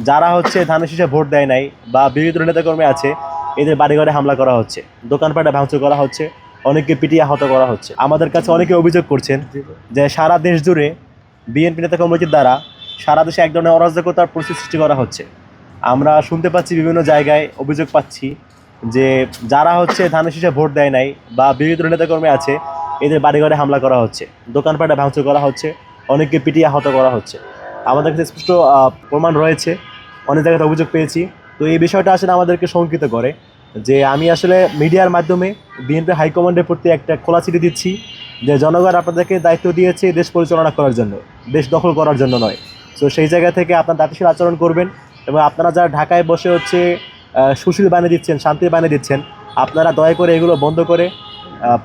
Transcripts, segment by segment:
যারা হচ্ছে ধানের শীষে ভোট দেয় নাই বা বিরোধী দলের নেতাকর্মী আছে, এদের বাড়িঘরে হামলা করা হচ্ছে, দোকানপাটে ভাঙচুর করা হচ্ছে, অনেককে পিটিয়ে আহত করা হচ্ছে। আমাদের কাছে অনেকে অভিযোগ করছেন যে সারা দেশ জুড়ে বিএনপি নেতাকর্মীদের দ্বারা সারা দেশে এক ধরনের অরাজকতার পরিস্থিতি সৃষ্টি করা হচ্ছে। আমরা শুনতে পাচ্ছি, বিভিন্ন জায়গায় অভিযোগ পাচ্ছি যে যারা হচ্ছে ধানের শীষে ভোট দেয় নাই বা বিরোধী দলের নেতাকর্মী আছে, এদের বাড়িঘরে হামলা করা হচ্ছে, দোকানপাটে ভাঙচুর করা হচ্ছে, অনেককে পিটিয়ে আহত করা হচ্ছে। আমাদের কাছে স্পষ্ট প্রমাণ রয়েছে, অনেক জায়গায় অভিযোগ পেয়েছি। তো এই বিষয়টা আসলে আমাদেরকে শঙ্কিত করে যে আমি আসলে মিডিয়ার মাধ্যমে বিএনপি হাইকমান্ডের প্রতি একটা খোলা চিঠি দিচ্ছি যে জনগণ আপনাদেরকে দায়িত্ব দিয়েছে দেশ পরিচালনা করার জন্য, দেশ দখল করার জন্য নয়। তো সেই জায়গা থেকে আপনার দায়িত্বশীল আচরণ করবেন এবং আপনারা যারা ঢাকায় বসে হচ্ছে সুশীল বানিয়ে দিচ্ছেন, শান্তি বানিয়ে দিচ্ছেন, আপনারা দয়া করে এগুলো বন্ধ করে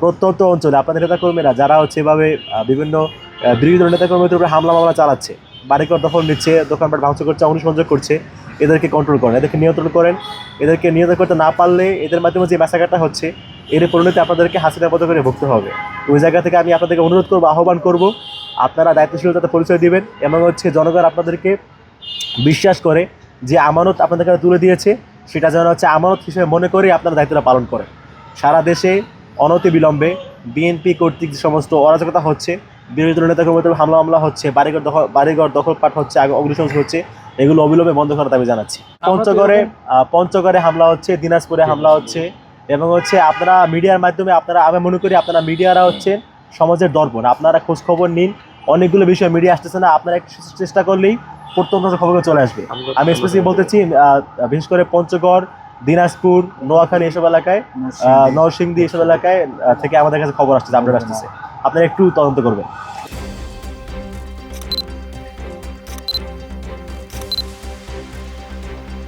প্রত্যন্ত অঞ্চলে আপনাদের নেতাকর্মীরা যারা হচ্ছে এভাবে বিভিন্ন বিরোধী দলের নেতাকর্মীদের উপরে হামলা মামলা চালাচ্ছে, বাড়িঘর দখল নিচ্ছে, দোকানপাট ভাঙচুর করছে, অগ্নিসংযোগ করছে, এদেরকে কন্ট্রোল করেন, এদেরকে নিয়ন্ত্রণ করেন। এদেরকে নিয়ন্ত্রণ করতে না পারলে এদের মাধ্যমে যে ম্যাসাকারটা হচ্ছে, এর পরিণতি আপনাদেরকে হাসিনার মতো করে ভুগতে হবে। ওই জায়গা থেকে আমি আপনাদেরকে অনুরোধ করবো, আহ্বান করব, আপনারা দায়িত্বশীলতাতে পরিচয় দিবেন এবং হচ্ছে জনগণ আপনাদেরকে বিশ্বাস করে যে আমানত আপনাদের কাছে তুলে দিয়েছে, সেটা যেন হচ্ছে আমানত হিসেবে মনে করে আপনারা দায়িত্বটা পালন করেন। সারা দেশে অনতিবিলম্বে বিএনপি কর্তৃক যে সমস্ত অরাজকতা হচ্ছে, বিরোধী দলের নেতাকর্মীদের হামলা হচ্ছে, বাড়িঘর দখলপাট হচ্ছে, অগ্নিসংযোগ হচ্ছে, এগুলো অবিলম্বে বন্ধ করার দাবি জানাচ্ছি। পঞ্চগড়ে হামলা হচ্ছে, দিনাজপুরে হামলা হচ্ছে এবং হচ্ছে আপনারা মিডিয়ার মাধ্যমে আমি মনে করি আপনারা মিডিয়ারা হচ্ছে সমাজের দর্পণ। আপনারা খোঁজ খবর নিন, অনেকগুলো বিষয় মিডিয়া আসতেছে না, আপনারা একটু চেষ্টা করলেই প্রত্যন্ত খবরগুলো চলে আসবে। আমি স্পেসিফিক বলতেছি, বিশেষ করে পঞ্চগড়, দিনাজপুর, নোয়াখালী এসব এলাকায়, নরসিংদী এসব এলাকায় থেকে আমাদের কাছে খবর আসতেছে, আপডেট আসতেছে। আপনারা একটু তদন্ত করবেন।